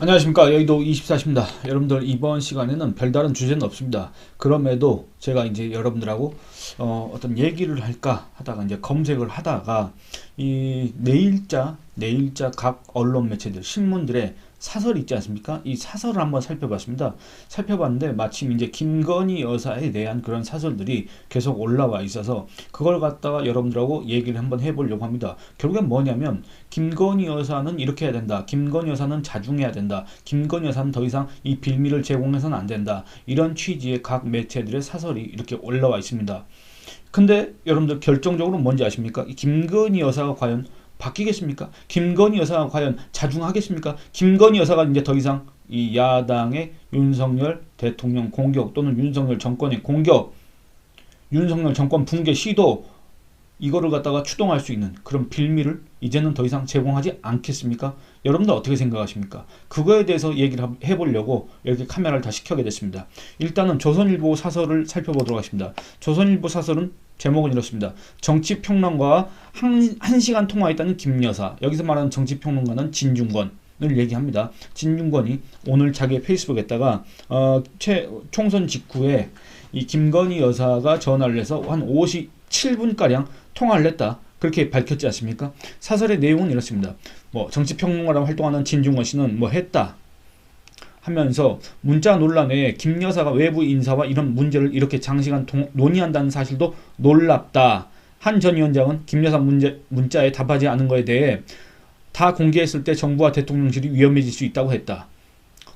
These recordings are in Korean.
안녕하십니까, 여의도 24시입니다. 여러분들, 이번 시간에는 별다른 주제는 없습니다. 그럼에도 제가 이제 여러분들하고 어떤 얘기를 할까 하다가 이제 검색을 하다가 이 내일자 각 언론 매체들 신문들의 사설 있지 않습니까? 이 사설을 한번 살펴봤습니다. 살펴봤는데 마침 이제 김건희 여사에 대한 그런 사설들이 계속 올라와 있어서 그걸 갖다가 여러분들하고 얘기를 한번 해보려고 합니다. 결국엔 뭐냐면 김건희 여사는 이렇게 해야 된다. 김건희 여사는 자중해야 된다. 김건희 여사는 더 이상 이 빌미를 제공해서는 안 된다. 이런 취지의 각 매체들의 사설이 이렇게 올라와 있습니다. 근데 여러분들 결정적으로 뭔지 아십니까? 이 김건희 여사가 과연 바뀌겠습니까? 김건희 여사가 과연 자중하겠습니까? 김건희 여사가 이제 더 이상 이 야당의 윤석열 대통령 공격 또는 윤석열 정권의 공격, 윤석열 정권 붕괴 시도, 이거를 갖다가 추동할 수 있는 그런 빌미를 이제는 더 이상 제공하지 않겠습니까? 여러분들 어떻게 생각하십니까? 그거에 대해서 얘기를 해보려고 이렇게 카메라를 다시 켜게 됐습니다. 일단은 조선일보 사설을 살펴보도록 하겠습니다. 조선일보 사설은 제목은 이렇습니다. 정치평론가와 1시간 통화했다는 김여사. 여기서 말하는 정치평론가는 진중권을 얘기합니다. 진중권이 오늘 자기의 페이스북에다가 총선 직후에 이 김건희 여사가 전화를 해서 한 57분가량 통화를 했다. 그렇게 밝혔지 않습니까? 사설의 내용은 이렇습니다. 정치평론가로 활동하는 진중권 씨는 했다 하면서 문자 논란에 김 여사가 외부 인사와 이런 문제를 이렇게 장시간 논의한다는 사실도 놀랍다. 한 전 위원장은 김 여사 문자에 답하지 않은 것에 대해 다 공개했을 때 정부와 대통령실이 위험해질 수 있다고 했다.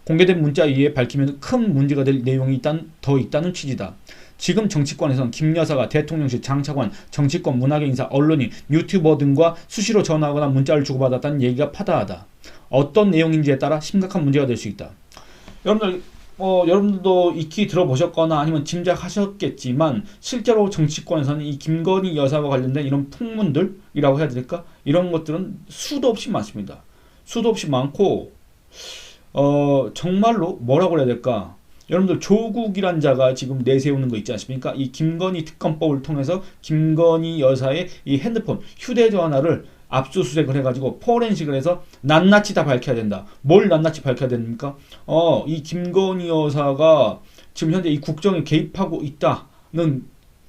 공개된 문자 이에 밝히면 큰 문제가 될 내용이 더 있다는 취지다. 지금 정치권에서는 김 여사가 대통령실 장차관, 정치권, 문화계 인사, 언론인, 유튜버 등과 수시로 전화하거나 문자를 주고받았다는 얘기가 파다하다. 어떤 내용인지에 따라 심각한 문제가 될 수 있다. 여러분들도 익히 들어보셨거나 아니면 짐작하셨겠지만 실제로 정치권에서는 이 김건희 여사와 관련된 이런 풍문들이라고 해야 될까? 이런 것들은 수도 없이 많습니다. 수도 없이 많고 정말로 뭐라고 해야 될까? 여러분들 조국이란 자가 지금 내세우는 거 있지 않습니까? 이 김건희 특검법을 통해서 김건희 여사의 이 핸드폰, 휴대전화를 압수수색을 해가지고 포렌식을 해서 낱낱이 다 밝혀야 된다. 뭘 낱낱이 밝혀야 됩니까? 이 김건희 여사가 지금 현재 이 국정에 개입하고 있다는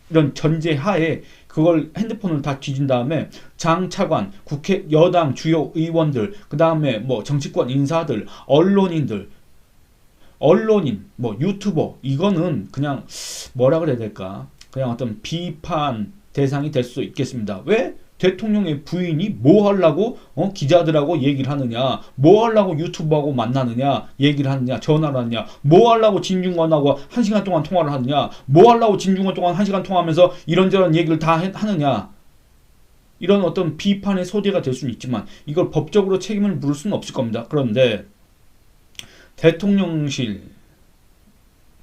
이런 전제하에 그걸 핸드폰을 다 뒤진 다음에 장 차관, 국회 여당 주요 의원들, 그 다음에 정치권 인사들, 언론인, 유튜버, 이거는 그냥 뭐라 그래야 될까? 그냥 어떤 비판 대상이 될 수 있겠습니다. 왜? 대통령의 부인이 뭐 하려고 기자들하고 얘기를 하느냐, 뭐 하려고 유튜브하고 만나느냐, 얘기를 하느냐, 전화를 하느냐, 뭐 하려고 진중권하고 1시간 동안 통화를 하느냐, 뭐 하려고 진중권 동안 1시간 통화하면서 이런저런 얘기를 다 하느냐, 이런 어떤 비판의 소재가 될 수는 있지만 이걸 법적으로 책임을 물을 수는 없을 겁니다. 그런데 대통령실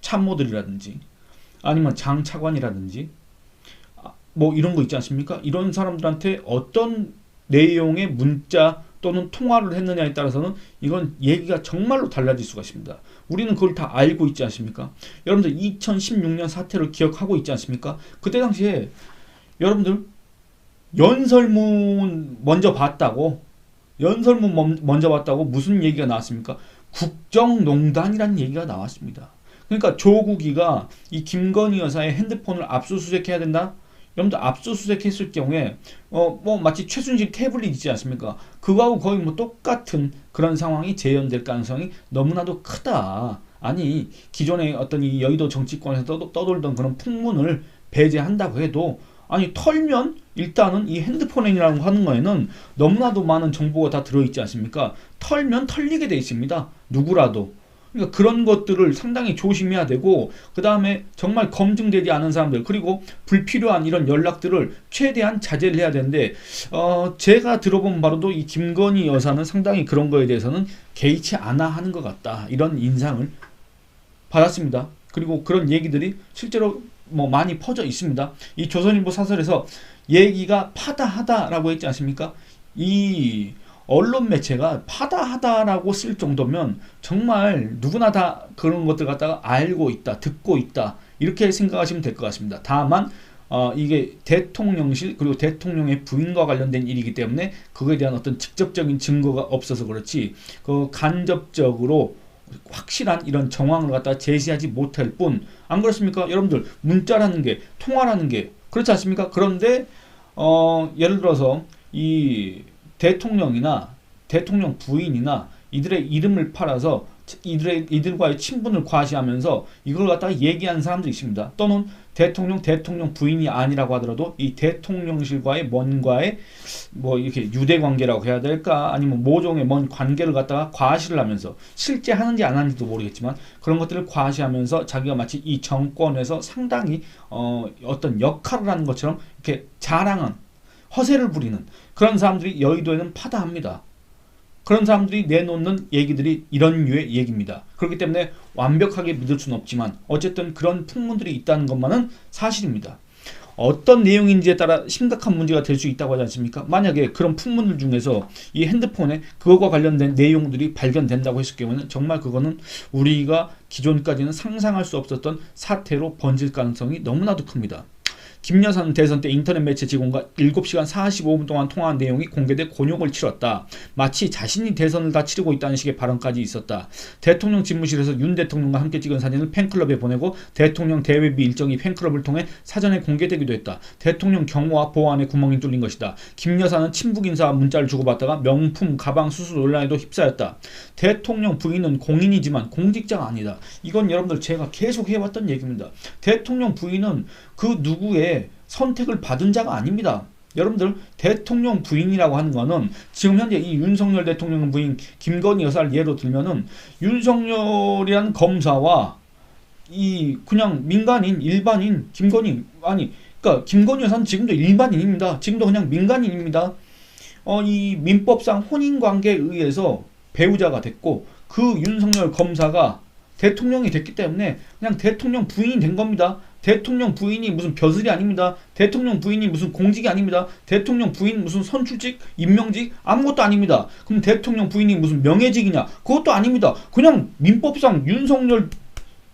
참모들이라든지 아니면 장 차관이라든지 이런 거 있지 않습니까? 이런 사람들한테 어떤 내용의 문자 또는 통화를 했느냐에 따라서는 이건 얘기가 정말로 달라질 수가 있습니다. 우리는 그걸 다 알고 있지 않습니까? 여러분들 2016년 사태를 기억하고 있지 않습니까? 그때 당시에 여러분들 연설문 먼저 봤다고 무슨 얘기가 나왔습니까? 국정농단이라는 얘기가 나왔습니다. 그러니까 조국이가 이 김건희 여사의 핸드폰을 압수수색해야 된다? 여러분들 압수수색했을 경우에 마치 최순실 태블릿 있지 않습니까? 그거하고 거의 똑같은 그런 상황이 재현될 가능성이 너무나도 크다. 아니, 기존의 어떤 이 여의도 정치권에서 떠돌던 그런 풍문을 배제한다고 해도 아니 털면 일단은 이 핸드폰이라고 하는 거에는 너무나도 많은 정보가 다 들어있지 않습니까? 털면 털리게 돼 있습니다. 누구라도. 그러니까 그런 것들을 상당히 조심해야 되고, 그 다음에 정말 검증되지 않은 사람들, 그리고 불필요한 이런 연락들을 최대한 자제를 해야 되는데, 제가 들어본 바로도 이 김건희 여사는 상당히 그런 거에 대해서는 개의치 않아 하는 것 같다, 이런 인상을 받았습니다. 그리고 그런 얘기들이 실제로 많이 퍼져 있습니다. 이 조선일보 사설에서 얘기가 파다하다라고 했지 않습니까? 이 언론 매체가 파다하다라고 쓸 정도면 정말 누구나 다 그런 것들 갖다가 알고 있다, 듣고 있다, 이렇게 생각하시면 될 것 같습니다. 다만 이게 대통령실 그리고 대통령의 부인과 관련된 일이기 때문에 그거에 대한 어떤 직접적인 증거가 없어서 그렇지 그 간접적으로 확실한 이런 정황을 갖다 제시하지 못할 뿐 안 그렇습니까? 여러분들 문자라는 게 통화라는 게 그렇지 않습니까? 그런데 예를 들어서 이 대통령이나 대통령 부인이나 이들의 이름을 팔아서 이들과의 친분을 과시하면서 이걸 갖다가 얘기하는 사람들이 있습니다. 또는 대통령 부인이 아니라고 하더라도 이 대통령실과의 뭔가의 뭐 이렇게 유대 관계라고 해야 될까 아니면 모종의 뭔 관계를 갖다가 과시를 하면서 실제 하는지 안 하는지도 모르겠지만 그런 것들을 과시하면서 자기가 마치 이 정권에서 상당히 어떤 역할을 하는 것처럼 이렇게 자랑한 허세를 부리는 그런 사람들이 여의도에는 파다합니다. 그런 사람들이 내놓는 얘기들이 이런 류의 얘기입니다. 그렇기 때문에 완벽하게 믿을 수는 없지만 어쨌든 그런 풍문들이 있다는 것만은 사실입니다. 어떤 내용인지에 따라 심각한 문제가 될 수 있다고 하지 않습니까? 만약에 그런 풍문들 중에서 이 핸드폰에 그것과 관련된 내용들이 발견된다고 했을 경우는 정말 그거는 우리가 기존까지는 상상할 수 없었던 사태로 번질 가능성이 너무나도 큽니다. 김 여사는 대선 때 인터넷 매체 직원과 7시간 45분 동안 통화한 내용이 공개돼 곤욕을 치렀다. 마치 자신이 대선을 다 치르고 있다는 식의 발언까지 있었다. 대통령 집무실에서 윤 대통령과 함께 찍은 사진을 팬클럽에 보내고 대통령 대외비 일정이 팬클럽을 통해 사전에 공개되기도 했다. 대통령 경호와 보안에 구멍이 뚫린 것이다. 김 여사는 친북 인사와 문자를 주고받다가 명품 가방 수수 논란에도 휩싸였다. 대통령 부인은 공인이지만 공직자가 아니다. 이건 여러분들 제가 계속 해왔던 얘기입니다. 대통령 부인은 그 누구의 선택을 받은 자가 아닙니다. 여러분들 대통령 부인이라고 하는 거는 지금 현재 이 윤석열 대통령 부인 김건희 여사를 예로 들면은 윤석열이라는 검사와 이 그냥 민간인 일반인 그러니까 김건희 여사는 지금도 일반인입니다. 지금도 그냥 민간인입니다. 이 민법상 혼인관계에 의해서 배우자가 됐고 그 윤석열 검사가 대통령이 됐기 때문에 그냥 대통령 부인이 된 겁니다. 대통령 부인이 무슨 벼슬이 아닙니다. 대통령 부인이 무슨 공직이 아닙니다. 대통령 부인 무슨 선출직, 임명직 아무것도 아닙니다. 그럼 대통령 부인이 무슨 명예직이냐? 그것도 아닙니다. 그냥 민법상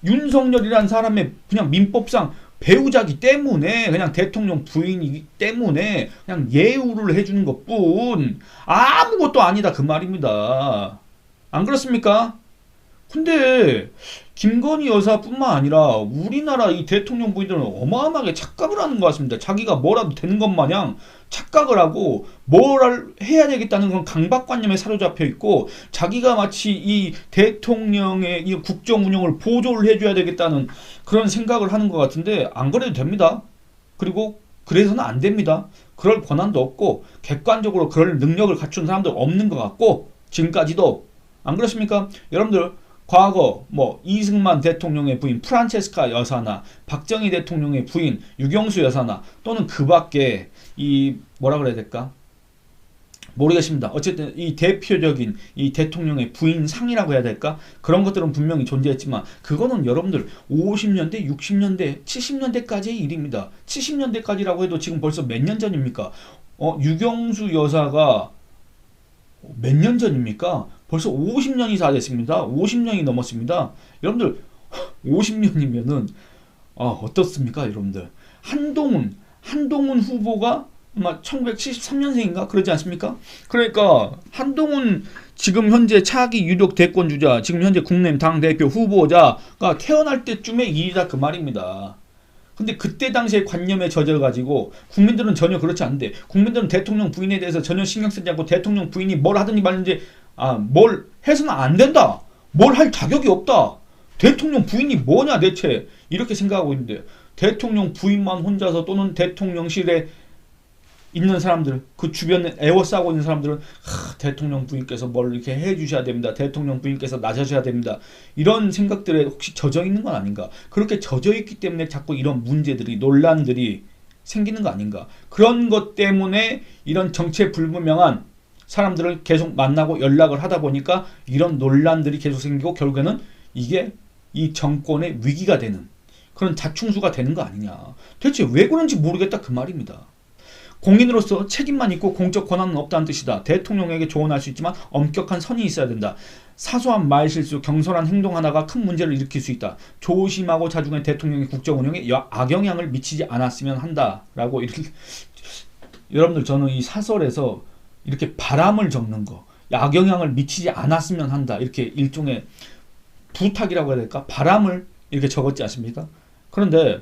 윤석열이라는 사람의 그냥 민법상 배우자기 때문에 그냥 대통령 부인이기 때문에 그냥 예우를 해주는 것뿐 아무것도 아니다 그 말입니다. 안 그렇습니까? 근데 김건희 여사뿐만 아니라 우리나라 이 대통령 부인들은 어마어마하게 착각을 하는 것 같습니다. 자기가 뭐라도 되는 것 마냥 착각을 하고 뭘 해야 되겠다는 그런 강박관념에 사로잡혀 있고 자기가 마치 이 대통령의 이 국정 운영을 보조를 해줘야 되겠다는 그런 생각을 하는 것 같은데 안 그래도 됩니다. 그리고 그래서는 안 됩니다. 그럴 권한도 없고 객관적으로 그럴 능력을 갖춘 사람도 없는 것 같고 지금까지도 안 그렇습니까? 여러분들 과거 뭐 이승만 대통령의 부인 프란체스카 여사나 박정희 대통령의 부인 유경수 여사나 또는 그 밖에 이 뭐라 그래야 될까? 모르겠습니다. 어쨌든 이 대표적인 이 대통령의 부인상이라고 해야 될까? 그런 것들은 분명히 존재했지만 그거는 여러분들 50년대, 60년대, 70년대까지의 일입니다. 70년대까지라고 해도 지금 벌써 몇 년 전입니까? 유경수 여사가 몇 년 전입니까? 벌써 50년이 다 됐습니다. 50년이 넘었습니다. 여러분들 50년이면은 어떻습니까, 여러분들? 한동훈 후보가 아마 1973년생인가 그러지 않습니까? 그러니까 한동훈 지금 현재 차기 유력 대권 주자, 지금 현재 국민의힘 당대표 후보자가 태어날 때쯤의 일이다 그 말입니다. 근데 그때 당시에 관념에 젖어가지고 국민들은 전혀 그렇지 않은데 국민들은 대통령 부인에 대해서 전혀 신경 쓰지 않고 대통령 부인이 뭘 하든지 말든지 뭘 해서는 안 된다. 뭘 할 자격이 없다. 대통령 부인이 뭐냐 대체 이렇게 생각하고 있는데 대통령 부인만 혼자서 또는 대통령실에 있는 사람들 그 주변에 에워싸고 있는 사람들은 대통령 부인께서 뭘 이렇게 해주셔야 됩니다. 대통령 부인께서 나서셔야 됩니다. 이런 생각들에 혹시 젖어 있는 건 아닌가? 그렇게 젖어 있기 때문에 자꾸 이런 문제들이 논란들이 생기는 거 아닌가? 그런 것 때문에 이런 정체불분명한 사람들을 계속 만나고 연락을 하다 보니까 이런 논란들이 계속 생기고 결국에는 이게 이 정권의 위기가 되는 그런 자충수가 되는 거 아니냐. 대체 왜 그런지 모르겠다 그 말입니다. 공인으로서 책임만 있고 공적 권한은 없다는 뜻이다. 대통령에게 조언할 수 있지만 엄격한 선이 있어야 된다. 사소한 말실수, 경솔한 행동 하나가 큰 문제를 일으킬 수 있다. 조심하고 자중해 대통령의 국정 운영에 악영향을 미치지 않았으면 한다. 라고 이렇게 여러분들 저는 이 사설에서 이렇게 바람을 적는 거, 악영향을 미치지 않았으면 한다. 이렇게 일종의 부탁이라고 해야 될까? 바람을 이렇게 적었지 않습니까? 그런데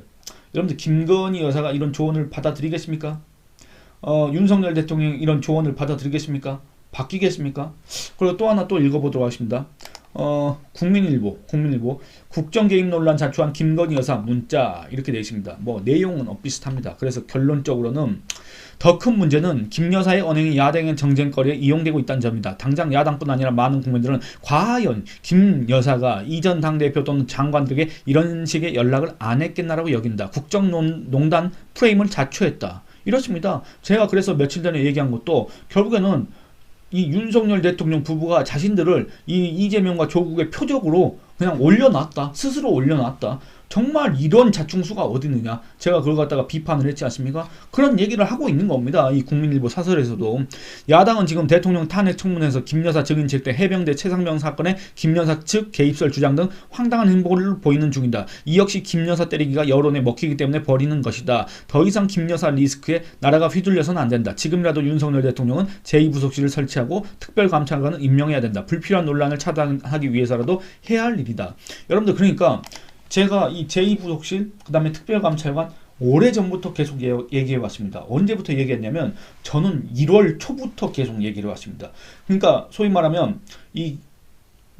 여러분들 김건희 여사가 이런 조언을 받아들이겠습니까? 윤석열 대통령이 이런 조언을 받아들이겠습니까? 바뀌겠습니까? 그리고 또 하나 또 읽어보도록 하겠습니다. 국민일보 국정 개입 논란 자초한 김건희 여사 문자 이렇게 되어 있습니다. 뭐 내용은 비슷합니다. 그래서 결론적으로는 더 큰 문제는 김 여사의 언행이 야당의 정쟁거리에 이용되고 있다는 점입니다. 당장 야당뿐 아니라 많은 국민들은 과연 김 여사가 이전 당대표 또는 장관들에게 이런 식의 연락을 안 했겠나라고 여긴다. 국정농단 프레임을 자초했다. 이렇습니다. 제가 그래서 며칠 전에 얘기한 것도 결국에는 이 윤석열 대통령 부부가 자신들을 이 이재명과 조국의 표적으로 그냥 올려놨다. 스스로 올려놨다. 정말 이런 자충수가 어디 있느냐. 제가 그걸 갖다가 비판을 했지 않습니까? 그런 얘기를 하고 있는 겁니다. 이 국민일보 사설에서도. 야당은 지금 대통령 탄핵 청문회에서 김 여사 증인책 때 해병대 최상병 사건에 김 여사 측 개입설 주장 등 황당한 행보를 보이는 중이다. 이 역시 김 여사 때리기가 여론에 먹히기 때문에 벌이는 것이다. 더 이상 김 여사 리스크에 나라가 휘둘려서는 안 된다. 지금이라도 윤석열 대통령은 제2부속실을 설치하고 특별감찰관을 임명해야 된다. 불필요한 논란을 차단하기 위해서라도 해야 할 일이다. 여러분들 그러니까 제가 이 제2부속실 그 다음에 특별감찰관 오래전부터 계속 얘기해 왔습니다. 언제부터 얘기했냐면 저는 1월 초부터 계속 얘기를 해왔습니다. 그러니까 소위 말하면 이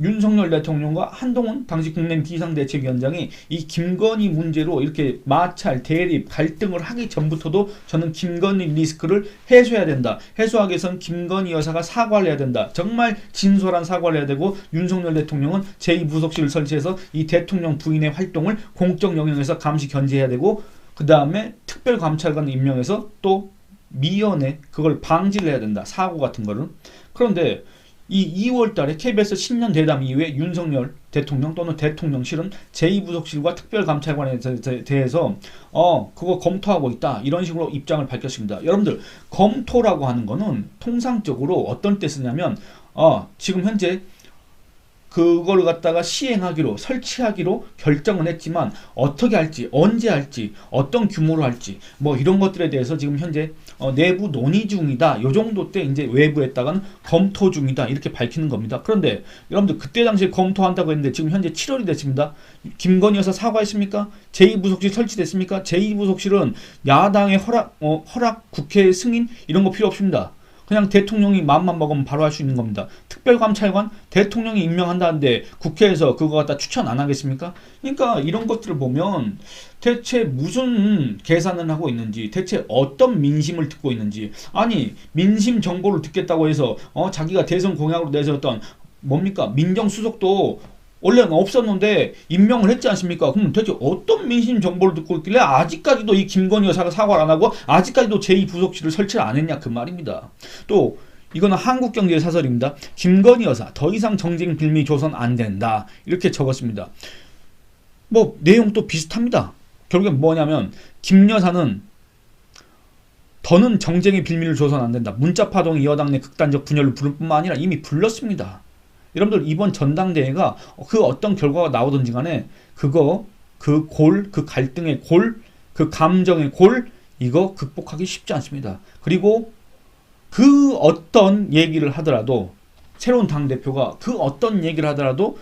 윤석열 대통령과 한동훈 당시 국내 비상대책위원장이 이 김건희 문제로 이렇게 마찰, 대립, 갈등을 하기 전부터도 저는 김건희 리스크를 해소해야 된다. 해소하기 위해서는 김건희 여사가 사과를 해야 된다. 정말 진솔한 사과를 해야 되고 윤석열 대통령은 제2부속실을 설치해서 이 대통령 부인의 활동을 공적 영역에서 감시 견제해야 되고 그 다음에 특별감찰관을 임명해서 또 미연에 그걸 방지를 해야 된다. 사고 같은 거를. 그런데 이 2월 달에 KBS 신년 대담 이후에 윤석열 대통령 또는 대통령실은 제2부속실과 특별감찰관에 대해서 그거 검토하고 있다. 이런 식으로 입장을 밝혔습니다. 여러분들 검토라고 하는 거는 통상적으로 어떤 때 쓰냐면 지금 현재 그걸 갖다가 시행하기로 설치하기로 결정은 했지만 어떻게 할지 언제 할지 어떤 규모로 할지 뭐 이런 것들에 대해서 지금 현재 내부 논의 중이다. 요 정도 때 이제 외부에다가는 검토 중이다. 이렇게 밝히는 겁니다. 그런데 여러분들 그때 당시에 검토한다고 했는데 지금 현재 7월이 됐습니다. 김건희 여사 사과했습니까? 제2부속실 설치됐습니까? 제2부속실은 야당의 허락 국회 승인 이런 거 필요 없습니다. 그냥 대통령이 마음만 먹으면 바로 할 수 있는 겁니다. 특별감찰관 대통령이 임명한다는데 국회에서 그거 갖다 추천 안 하겠습니까? 그러니까 이런 것들을 보면 대체 무슨 계산을 하고 있는지, 대체 어떤 민심을 듣고 있는지, 아니 민심 정보를 듣겠다고 해서 자기가 대선 공약으로 내세웠던 뭡니까 민정수석도 원래는 없었는데 임명을 했지 않습니까? 그럼 대체 어떤 민심 정보를 듣고 있길래 아직까지도 이 김건희 여사가 사과를 안 하고 아직까지도 제2부속실을 설치를 안 했냐 그 말입니다. 또 이거는 한국경제의 사설입니다. 김건희 여사 더 이상 정쟁 빌미 조선 안 된다 이렇게 적었습니다. 뭐 내용도 비슷합니다. 결국엔 뭐냐면 김 여사는 더는 정쟁의 빌미를 줘서는 안 된다. 문자 파동이 여당 내 극단적 분열을 부를 뿐만 아니라 이미 불렀습니다. 여러분들 이번 전당대회가 그 어떤 결과가 나오든지 간에 그거 그 갈등의 그 감정의 이거 극복하기 쉽지 않습니다. 그리고 그 어떤 얘기를 하더라도 새로운 당대표가 그 어떤 얘기를 하더라도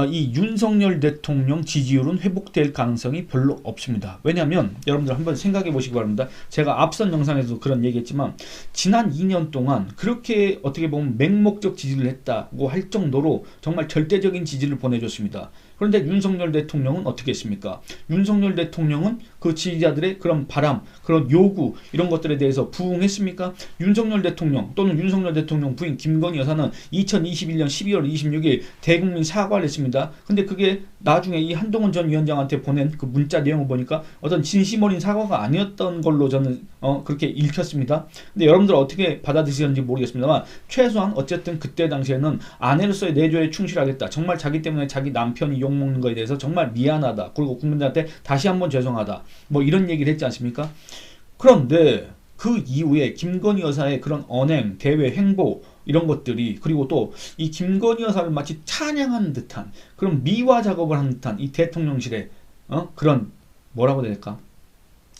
이 윤석열 대통령 지지율은 회복될 가능성이 별로 없습니다. 왜냐하면 여러분들 한번 생각해 보시기 바랍니다. 제가 앞선 영상에서도 그런 얘기했지만 지난 2년 동안 그렇게 어떻게 보면 맹목적 지지를 했다고 할 정도로 정말 절대적인 지지를 보내줬습니다. 그런데 윤석열 대통령은 어떻게 했습니까? 윤석열 대통령은 그 지지자들의 그런 바람, 그런 요구 이런 것들에 대해서 부응했습니까? 윤석열 대통령 또는 윤석열 대통령 부인 김건희 여사는 2021년 12월 26일 대국민 사과를 했습니다. 근데 그게 나중에 이 한동훈 전 위원장한테 보낸 그 문자 내용을 보니까 어떤 진심 어린 사과가 아니었던 걸로 저는 그렇게 읽혔습니다. 근데 여러분들 어떻게 받아들이셨는지 모르겠습니다만 최소한 어쨌든 그때 당시에는 아내로서의 내조에 충실하겠다. 정말 자기 때문에 자기 남편이 욕먹는 거에 대해서 정말 미안하다. 그리고 국민들한테 다시 한번 죄송하다. 뭐 이런 얘기를 했지 않습니까? 그런데 그 이후에 김건희 여사의 그런 언행, 대외 행보 이런 것들이, 그리고 또 이 김건희 여사를 마치 찬양하는 듯한 그런 미화 작업을 하는 듯한 이 대통령실의 그런 뭐라고 해야 될까?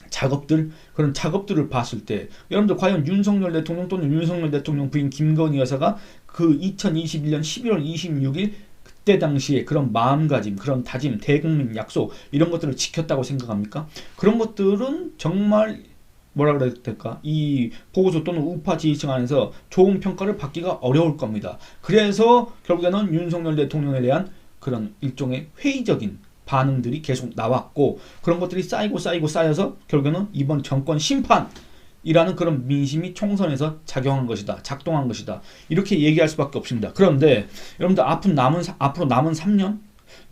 작업들, 그런 작업들을 봤을 때 여러분들 과연 윤석열 대통령 또는 윤석열 대통령 부인 김건희 여사가 그 2021년 11월 26일 그때 당시에 그런 마음가짐, 그런 다짐, 대국민 약속 이런 것들을 지켰다고 생각합니까? 그런 것들은 정말 뭐라 그래야 될까? 이 보수 또는 우파 지지층 안에서 좋은 평가를 받기가 어려울 겁니다. 그래서 결국에는 윤석열 대통령에 대한 그런 일종의 회의적인 반응들이 계속 나왔고, 그런 것들이 쌓이고 쌓여서 결국에는 이번 정권 심판이라는 그런 민심이 총선에서 작용한 것이다, 작동한 것이다, 이렇게 얘기할 수밖에 없습니다. 그런데 여러분들 앞으로 남은 3년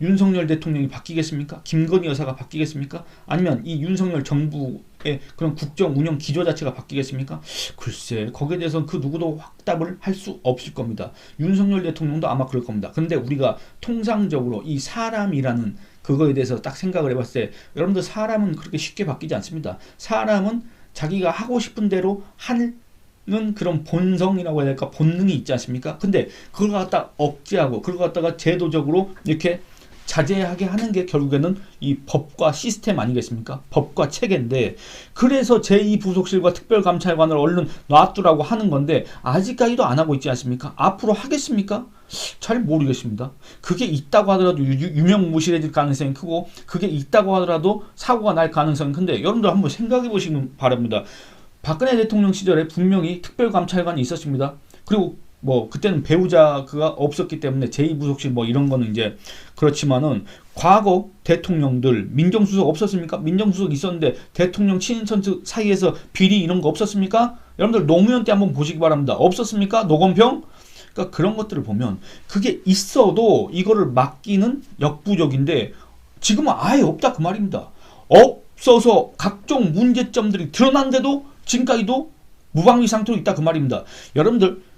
윤석열 대통령이 바뀌겠습니까? 김건희 여사가 바뀌겠습니까? 아니면 이 윤석열 정부의 그런 국정 운영 기조 자체가 바뀌겠습니까? 글쎄, 거기에 대해서는 그 누구도 확답을 할 수 없을 겁니다. 윤석열 대통령도 아마 그럴 겁니다. 그런데 우리가 통상적으로 이 사람이라는 그거에 대해서 딱 생각을 해봤을 때, 여러분들 사람은 그렇게 쉽게 바뀌지 않습니다. 사람은 자기가 하고 싶은 대로 하는 그런 본성이라고 해야 될까, 본능이 있지 않습니까? 근데 그걸 갖다 억제하고 그걸 갖다가 제도적으로 이렇게 자제하게 하는 게 결국에는 이 법과 시스템 아니겠습니까? 법과 체계인데, 그래서 제2부속실과 특별감찰관을 얼른 놔두라고 하는 건데 아직까지도 안 하고 있지 않습니까? 앞으로 하겠습니까? 잘 모르겠습니다. 그게 있다고 하더라도 유명무실해질 가능성이 크고, 그게 있다고 하더라도 사고가 날 가능성이 큰데, 여러분들 한번 생각해 보시면 바랍니다. 박근혜 대통령 시절에 분명히 특별감찰관이 있었습니다. 그리고 뭐 그때는 배우자가 없었기 때문에 제2부속실 뭐 이런 거는 이제 그렇지만은, 과거 대통령들 민정수석 없었습니까? 민정수석 있었는데 대통령 친인척 사이에서 비리 이런 거 없었습니까? 여러분들 노무현 때 한번 보시기 바랍니다. 없었습니까? 노건평? 그러니까 그런 것들을 보면 그게 있어도 이거를 막기는 역부족인데, 지금은 아예 없다 그 말입니다. 없어서 각종 문제점들이 드러난데도 지금까지도 무방비 상태로 있다 그 말입니다. 여러분들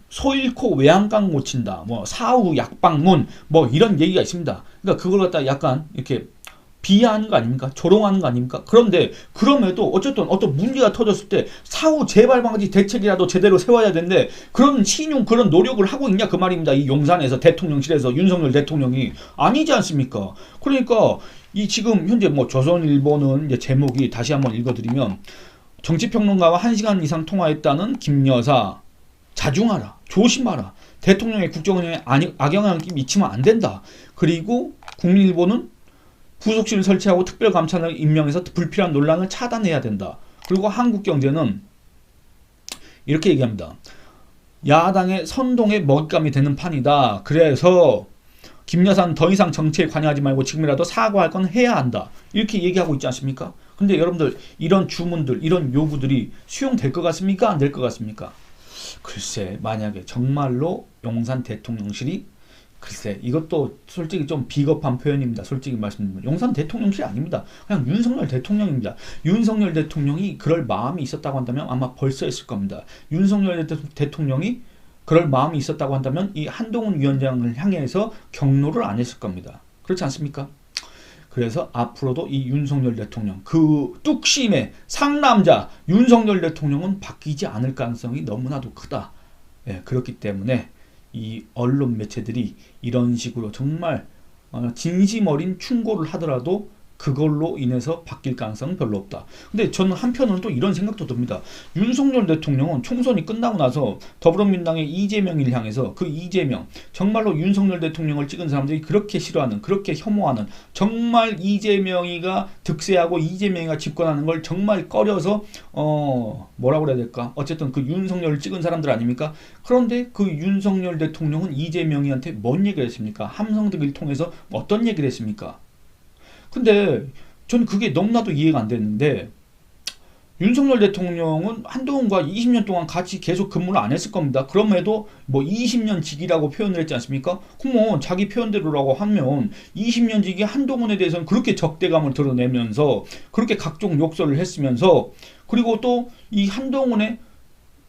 소 잃고 외양간 고친다, 뭐 사후 약방문, 뭐 이런 얘기가 있습니다. 그러니까 그걸 갖다 약간 이렇게 비하하는 거 아닙니까? 조롱하는 거 아닙니까? 그런데 그럼에도 어쨌든 어떤 문제가 터졌을 때 사후 재발 방지 대책이라도 제대로 세워야 되는데, 그런 신용, 그런 노력을 하고 있냐 그 말입니다. 이 용산에서 대통령실에서 윤석열 대통령이 아니지 않습니까? 그러니까 이 지금 현재 뭐 조선일보는 이제 제목이 다시 한번 읽어드리면, 정치평론가와 1시간 이상 통화했다는 김여사 자중하라, 조심하라, 대통령의 국정운영에 악영향을 미치면 안 된다. 그리고 국민일보는 부속실을 설치하고 특별감찰을 임명해서 불필요한 논란을 차단해야 된다. 그리고 한국경제는 이렇게 얘기합니다. 야당의 선동에 먹잇감이 되는 판이다. 그래서 김 여사는 더 이상 정치에 관여하지 말고 지금이라도 사과할 건 해야 한다. 이렇게 얘기하고 있지 않습니까? 근데 여러분들 이런 주문들, 이런 요구들이 수용될 것 같습니까? 안 될 것 같습니까? 글쎄, 만약에 정말로 용산 대통령실이, 글쎄 이것도 솔직히 좀 비겁한 표현입니다. 솔직히 말씀드리면 용산 대통령실이 아닙니다. 그냥 윤석열 대통령입니다. 윤석열 대통령이 그럴 마음이 있었다고 한다면 아마 벌써 했을 겁니다. 윤석열 대통령이 그럴 마음이 있었다고 한다면 이 한동훈 위원장을 향해서 경로를 안 했을 겁니다. 그렇지 않습니까? 그래서 앞으로도 이 윤석열 대통령, 그 뚝심의 상남자 윤석열 대통령은 바뀌지 않을 가능성이 너무나도 크다. 그렇기 때문에 이 언론 매체들이 이런 식으로 정말 진심 어린 충고를 하더라도 그걸로 인해서 바뀔 가능성은 별로 없다. 근데 저는 한편으로는 또 이런 생각도 듭니다. 윤석열 대통령은 총선이 끝나고 나서 더불어민주당의 이재명을 향해서, 그 이재명, 정말로 윤석열 대통령을 찍은 사람들이 그렇게 싫어하는, 그렇게 혐오하는, 정말 이재명이가 득세하고 이재명이가 집권하는 걸 정말 꺼려서 뭐라고 그래야 될까? 어쨌든 그 윤석열을 찍은 사람들 아닙니까? 그런데 그 윤석열 대통령은 이재명이한테 뭔 얘기를 했습니까? 함성득을 통해서 어떤 얘기를 했습니까? 근데 전 그게 너무나도 이해가 안 됐는데, 윤석열 대통령은 한동훈과 20년 동안 같이 계속 근무를 안 했을 겁니다. 그럼에도 뭐 20년 직이라고 표현을 했지 않습니까? 그러면 자기 표현대로라고 하면 20년 직이 한동훈에 대해서는 그렇게 적대감을 드러내면서 그렇게 각종 욕설을 했으면서, 그리고 또 이 한동훈의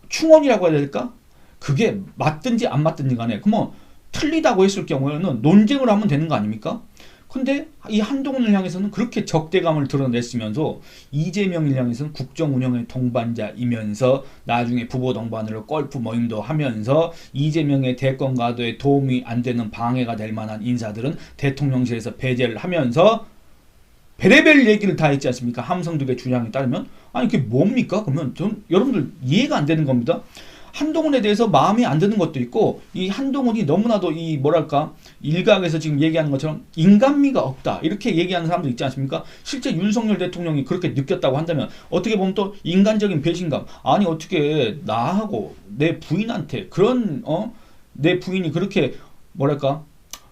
충언이라고 해야 될까? 그게 맞든지 안 맞든지 간에 그러면 틀리다고 했을 경우에는 논쟁을 하면 되는 거 아닙니까? 근데 이 한동훈을 향해서는 그렇게 적대감을 드러냈으면서 이재명을 향해서는 국정 운영의 동반자이면서 나중에 부부 동반으로 골프 모임도 하면서 이재명의 대권 가도에 도움이 안 되는 방해가 될 만한 인사들은 대통령실에서 배제를 하면서 별의별 얘기를 다 했지 않습니까? 함성득의 주장에 따르면. 아니 그게 뭡니까? 그러면 전 여러분들 이해가 안 되는 겁니다. 한동훈에 대해서 마음에 안 드는 것도 있고, 이 한동훈이 너무나도 이 뭐랄까 일각에서 지금 얘기하는 것처럼 인간미가 없다 이렇게 얘기하는 사람들 있지 않습니까? 실제 윤석열 대통령이 그렇게 느꼈다고 한다면 어떻게 보면 또 인간적인 배신감, 아니 어떻게 나하고 내 부인한테 그런 내 부인이 그렇게 뭐랄까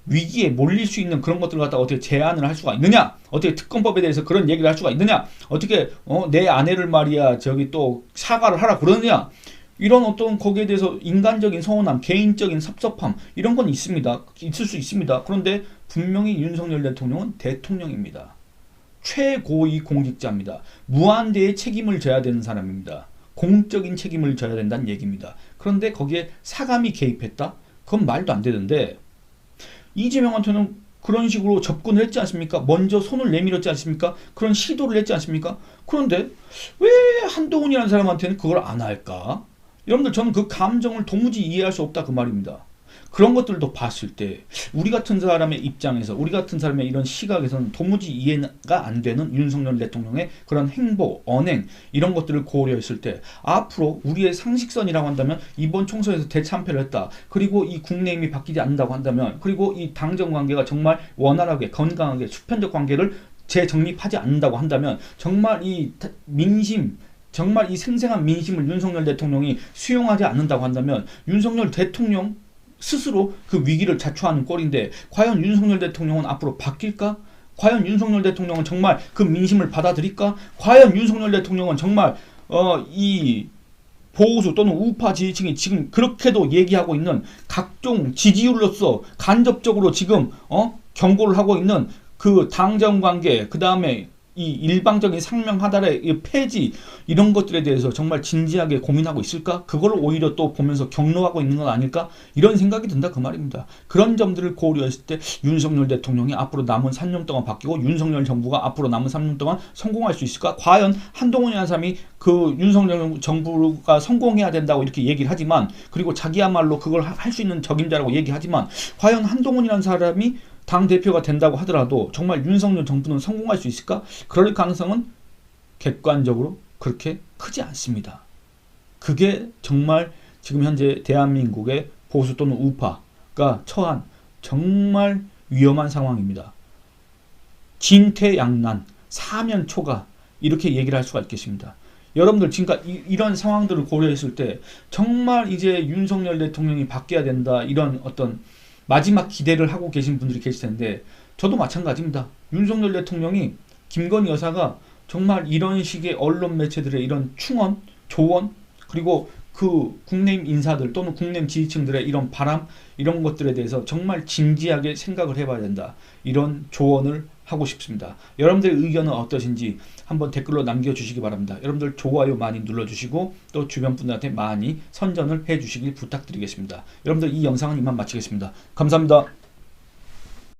위기에 몰릴 수 있는 그런 것들을 갖다가 어떻게 제안을 할 수가 있느냐? 어떻게 특검법에 대해서 그런 얘기를 할 수가 있느냐? 어떻게 내 아내를 말이야 저기 또 사과를 하라 그러느냐? 이런 어떤 거기에 대해서 인간적인 서운함, 개인적인 섭섭함 이런 건 있습니다. 있을 수 있습니다. 그런데 분명히 윤석열 대통령은 대통령입니다. 최고위 공직자입니다. 무한대의 책임을 져야 되는 사람입니다. 공적인 책임을 져야 된다는 얘기입니다. 그런데 거기에 사감이 개입했다? 그건 말도 안 되는데 이재명한테는 그런 식으로 접근을 했지 않습니까? 먼저 손을 내밀었지 않습니까? 그런 시도를 했지 않습니까? 그런데 왜 한동훈이라는 사람한테는 그걸 안 할까? 여러분들 저는 그 감정을 도무지 이해할 수 없다 그 말입니다. 그런 것들도 봤을 때 우리 같은 사람의 입장에서 우리 같은 사람의 이런 시각에서는 도무지 이해가 안 되는 윤석열 대통령의 그런 행보, 언행 이런 것들을 고려했을 때 앞으로 우리의 상식선이라고 한다면 이번 총선에서 대참패를 했다. 그리고 이 국내임이 바뀌지 않는다고 한다면 그리고 이 당정 관계가 정말 원활하게 건강하게 수평적 관계를 재정립하지 않는다고 한다면 정말 이 민심 정말 이 생생한 민심을 윤석열 대통령이 수용하지 않는다고 한다면 윤석열 대통령 스스로 그 위기를 자초하는 꼴인데 과연 윤석열 대통령은 앞으로 바뀔까? 과연 윤석열 대통령은 정말 그 민심을 받아들일까? 과연 윤석열 대통령은 정말 이 보수 또는 우파 지지층이 지금 그렇게도 얘기하고 있는 각종 지지율로서 간접적으로 지금 경고를 하고 있는 그 당정 관계 그 다음에 이 일방적인 상명하달의 폐지 이런 것들에 대해서 정말 진지하게 고민하고 있을까? 그걸 오히려 또 보면서 격노하고 있는 건 아닐까? 이런 생각이 든다 그 말입니다. 그런 점들을 고려했을 때 윤석열 대통령이 앞으로 남은 3년 동안 바뀌고 윤석열 정부가 앞으로 남은 3년 동안 성공할 수 있을까? 과연 한동훈이라는 사람이 그 윤석열 정부가 성공해야 된다고 이렇게 얘기를 하지만 그리고 자기야말로 그걸 할 수 있는 적임자라고 얘기하지만 과연 한동훈이라는 사람이 당대표가 된다고 하더라도 정말 윤석열 정부는 성공할 수 있을까? 그럴 가능성은 객관적으로 그렇게 크지 않습니다. 그게 정말 지금 현재 대한민국의 보수 또는 우파가 처한 정말 위험한 상황입니다. 진퇴양난, 사면초가 이렇게 얘기를 할 수가 있겠습니다. 여러분들 지금까지 이런 상황들을 고려했을 때 정말 이제 윤석열 대통령이 바뀌어야 된다 이런 어떤 마지막 기대를 하고 계신 분들이 계실 텐데 저도 마찬가지입니다. 윤석열 대통령이 김건희 여사가 정말 이런 식의 언론 매체들의 이런 충언, 조언 그리고 그 국내임 인사들 또는 국내임 지지층들의 이런 바람 이런 것들에 대해서 정말 진지하게 생각을 해봐야 된다. 이런 조언을 하고 싶습니다. 여러분들의 의견은 어떠신지 한번 댓글로 남겨주시기 바랍니다. 여러분들 좋아요 많이 눌러주시고 또 주변 분들한테 많이 선전을 해주시길 부탁드리겠습니다. 여러분들 이 영상은 이만 마치겠습니다. 감사합니다.